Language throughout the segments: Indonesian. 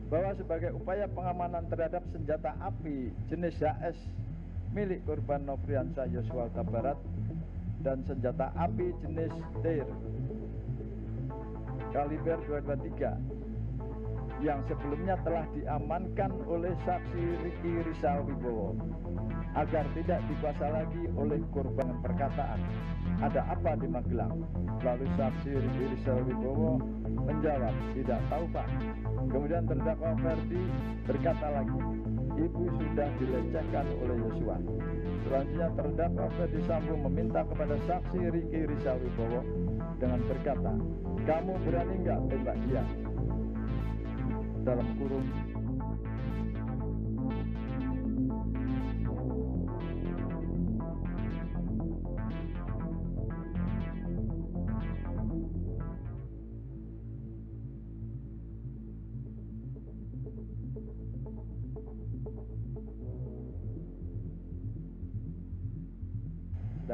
bahwa sebagai upaya pengamanan terhadap senjata api jenis HS milik korban Nofriansah Yosua Huta Barat dan senjata api jenis TIR kaliber 223 yang sebelumnya telah diamankan oleh saksi Ricky Rizal Wibowo agar tidak dikuasa lagi oleh korban perkataan. Ada apa di Magelang? Lalu saksi Ricky Rizal Wibowo menjawab, tidak tahu Pak. Kemudian terdakwa Ferdi berkata lagi, ibu sudah dilecehkan oleh Yosua. Selanjutnya terdakwa Ferdi Sambo meminta kepada saksi Ricky Rizal Wibowo dengan berkata, kamu berani nggak tembak dia? Dalam kurung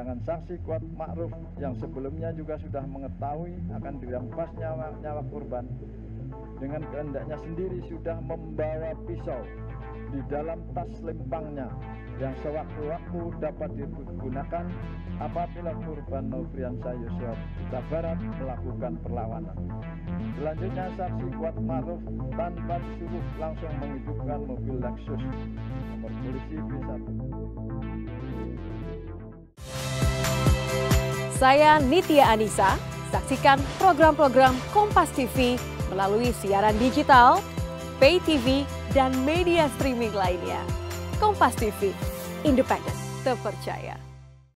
sedangkan saksi Kuat Ma'ruf yang sebelumnya juga sudah mengetahui akan dirampas nyawa korban dengan kehendaknya sendiri sudah membawa pisau di dalam tas lempangnya yang sewaktu-waktu dapat digunakan apabila korban Nofriansah Yosua Huta Barat melakukan perlawanan. Selanjutnya saksi Kuat Ma'ruf tanpa disuruh langsung menghidupkan mobil Lexus nomor polisi B1. Saya Nitya Anissa, saksikan program-program Kompas TV melalui siaran digital, pay TV, dan media streaming lainnya. Kompas TV, independen, terpercaya.